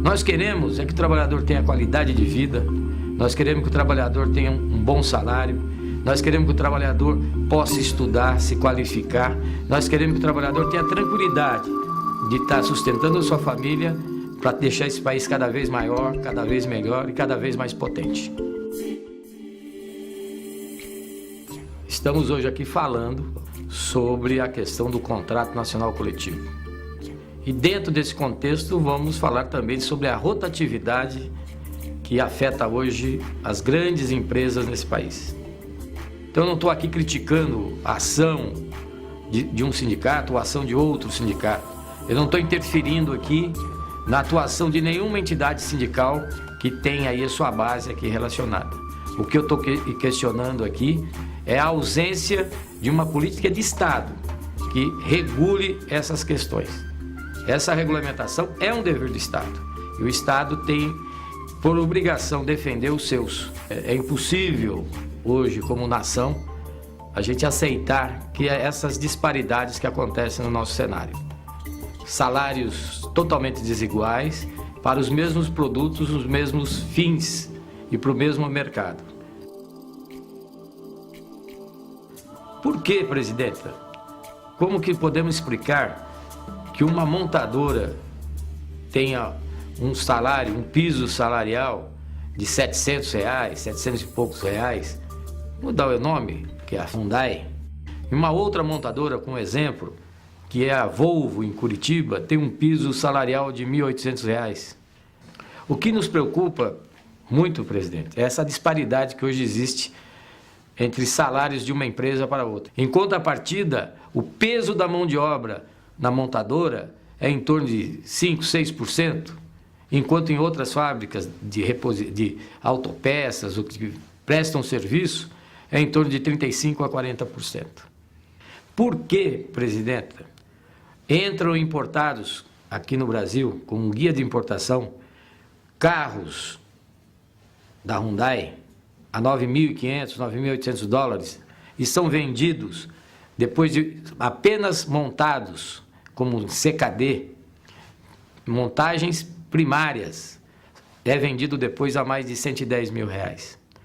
Nós queremos é que o trabalhador tenha qualidade de vida, nós queremos que o trabalhador tenha um bom salário, nós queremos que o trabalhador possa estudar, se qualificar, nós queremos que o trabalhador tenha tranquilidade de estar sustentando a sua família para deixar esse país cada vez maior, cada vez melhor e cada vez mais potente. Estamos hoje aqui falando sobre a questão do contrato nacional coletivo. E dentro desse contexto vamos falar também sobre a rotatividade que afeta hoje as grandes empresas nesse país. Então eu não estou aqui criticando a ação de um sindicato ou a ação de outro sindicato. Eu não estou interferindo aqui na atuação de nenhuma entidade sindical que tenha aí a sua base aqui relacionada. O que eu estou questionando aqui é a ausência de uma política de Estado que regule essas questões. Essa regulamentação é um dever do Estado e o Estado tem por obrigação defender os seus. É impossível hoje, como nação, a gente aceitar que essas disparidades que acontecem no nosso cenário. Salários totalmente desiguais para os mesmos produtos, os mesmos fins e para o mesmo mercado. Por que, presidenta? Como que podemos explicar que uma montadora tenha um salário, um piso salarial de R$700, 700 e poucos reais? Vou dar o nome, que é a Hyundai. E uma outra montadora, com exemplo, que é a Volvo, em Curitiba, tem um piso salarial de R$1.800. O que nos preocupa muito, presidente, é essa disparidade que hoje existe entre salários de uma empresa para outra. Em contrapartida, o peso da mão de obra na montadora é em torno de 5%, 6%, enquanto em outras fábricas de autopeças ou que prestam serviço é em torno de 35% a 40%. Por que, presidenta, entram importados aqui no Brasil, com um guia de importação, carros da Hyundai a $9.500, $9.800 e são vendidos depois de apenas montados como CKD, montagens primárias, é vendido depois a mais de R$110 mil.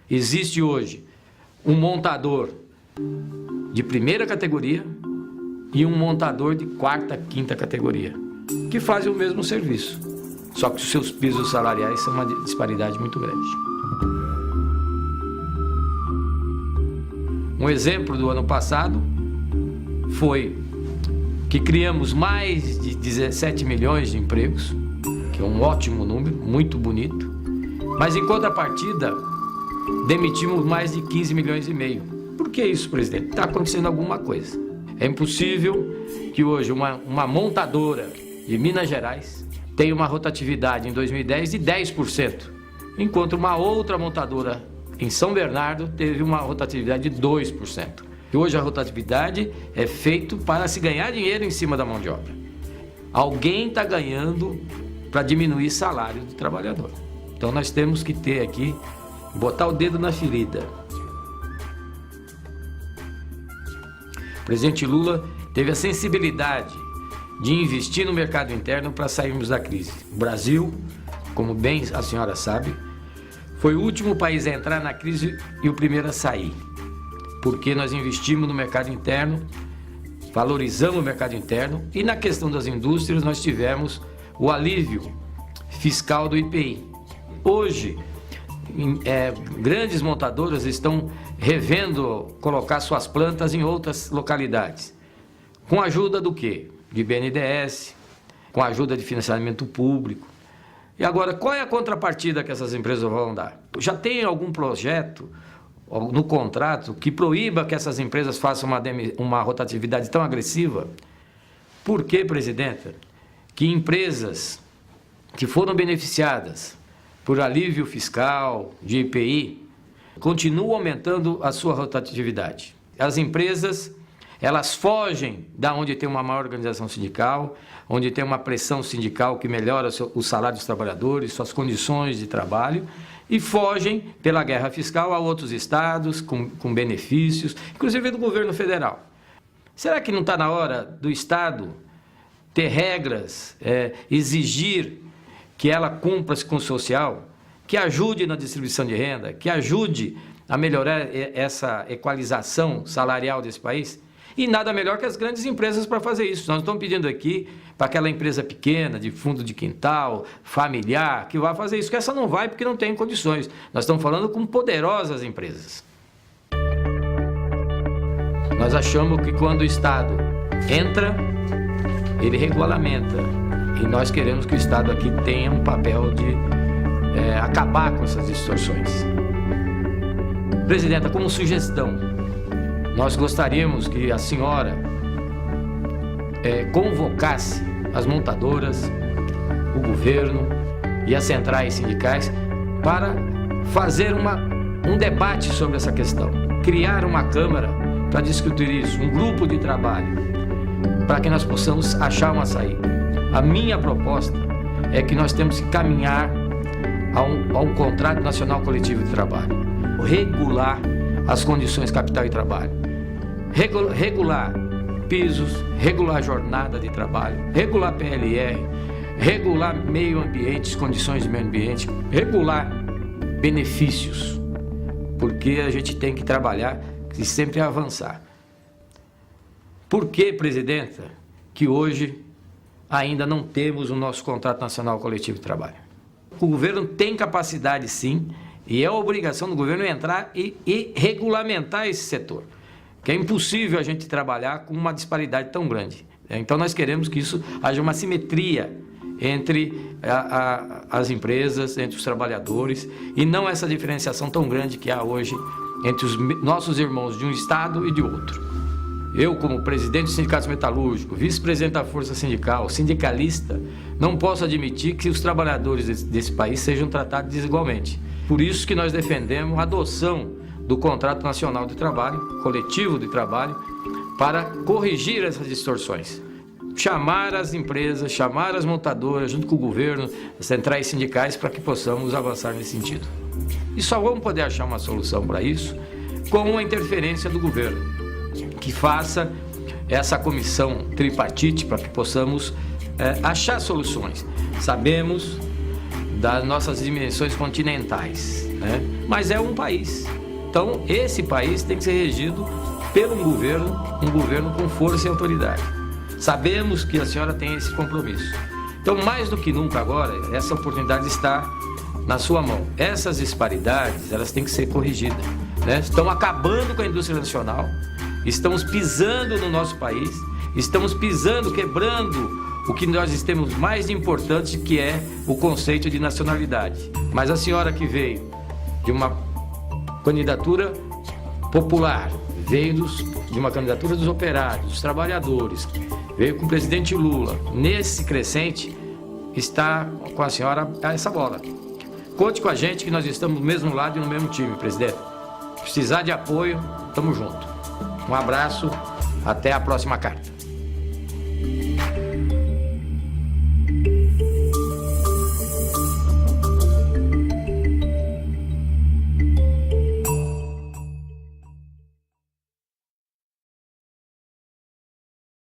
Existe hoje um montador de primeira categoria e um montador de quarta, quinta categoria, que fazem o mesmo serviço, só que os seus pisos salariais são uma disparidade muito grande. Um exemplo do ano passado foi que criamos mais de 17 milhões de empregos, que é um ótimo número, muito bonito, mas em contrapartida demitimos mais de 15 milhões e meio. Por que isso, presidente? Está acontecendo alguma coisa. É impossível que hoje uma montadora de Minas Gerais tenha uma rotatividade em 2010 de 10%, enquanto uma outra montadora em São Bernardo teve uma rotatividade de 2%. E hoje a rotatividade é feita para se ganhar dinheiro em cima da mão de obra. Alguém está ganhando para diminuir o salário do trabalhador. Então nós temos que ter aqui, botar o dedo na ferida. O presidente Lula teve a sensibilidade de investir no mercado interno para sairmos da crise. O Brasil, como bem a senhora sabe, foi o último país a entrar na crise e o primeiro a sair, porque nós investimos no mercado interno, valorizamos o mercado interno e na questão das indústrias nós tivemos o alívio fiscal do IPI. Hoje, grandes montadoras estão revendo colocar suas plantas em outras localidades, com a ajuda do quê? De BNDES, com a ajuda de financiamento público. E agora, qual é a contrapartida que essas empresas vão dar? Já tem algum projeto no contrato que proíba que essas empresas façam uma rotatividade tão agressiva? Por que, presidenta, que empresas que foram beneficiadas por alívio fiscal, de IPI, continuam aumentando a sua rotatividade? As empresas, elas fogem da onde tem uma maior organização sindical, onde tem uma pressão sindical que melhora o salário dos trabalhadores, suas condições de trabalho, e fogem pela guerra fiscal a outros estados com benefícios, inclusive do governo federal. Será que não está na hora do Estado ter regras, exigir que ela cumpra-se com o social, que ajude na distribuição de renda, que ajude a melhorar essa equalização salarial desse país. E nada melhor que as grandes empresas para fazer isso. Nós estamos pedindo aqui para aquela empresa pequena, de fundo de quintal, familiar, que vai fazer isso, que essa não vai porque não tem condições. Nós estamos falando com poderosas empresas. Nós achamos que quando o Estado entra, ele regulamenta. E nós queremos que o Estado aqui tenha um papel de acabar com essas distorções. Presidenta, como sugestão, nós gostaríamos que a senhora convocasse as montadoras, o governo e as centrais sindicais para fazer um debate sobre essa questão. Criar uma Câmara para discutir isso, um grupo de trabalho, para que nós possamos achar uma saída. A minha proposta é que nós temos que caminhar a um contrato nacional coletivo de trabalho, regular as condições capital e trabalho, regular pisos, regular jornada de trabalho, regular PLR, regular meio ambiente, condições de meio ambiente, regular benefícios, porque a gente tem que trabalhar e sempre avançar. Por que, presidenta, que hoje ainda não temos o nosso contrato nacional coletivo de trabalho? O governo tem capacidade, sim, e é obrigação do governo entrar e regulamentar esse setor, que é impossível a gente trabalhar com uma disparidade tão grande. Então nós queremos que isso haja uma simetria entre as empresas, entre os trabalhadores, e não essa diferenciação tão grande que há hoje entre os nossos irmãos de um estado e de outro. Eu, como presidente do Sindicato Metalúrgico, vice-presidente da Força Sindical, sindicalista, não posso admitir que os trabalhadores desse país sejam tratados desigualmente. Por isso que nós defendemos a adoção do Contrato Nacional de Trabalho, coletivo de trabalho, para corrigir essas distorções. Chamar as empresas, chamar as montadoras, junto com o governo, as centrais sindicais, para que possamos avançar nesse sentido. E só vamos poder achar uma solução para isso com a interferência do governo, que faça essa comissão tripartite para que possamos achar soluções. Sabemos das nossas dimensões continentais, né? Mas é um país. Então, esse país tem que ser regido pelo um governo com força e autoridade. Sabemos que a senhora tem esse compromisso. Então, mais do que nunca agora, essa oportunidade está na sua mão. Essas disparidades, elas têm que ser corrigidas, né? Estão acabando com a indústria nacional, estamos pisando no nosso país, estamos pisando, quebrando o que nós temos mais importante, que é o conceito de nacionalidade. Mas a senhora que veio de uma candidatura popular, veio de uma candidatura dos operários, dos trabalhadores, veio com o presidente Lula, nesse crescente, está com a senhora essa bola. Conte com a gente que nós estamos do mesmo lado e no mesmo time, presidente. Precisar de apoio, estamos juntos. Um abraço, até a próxima carta.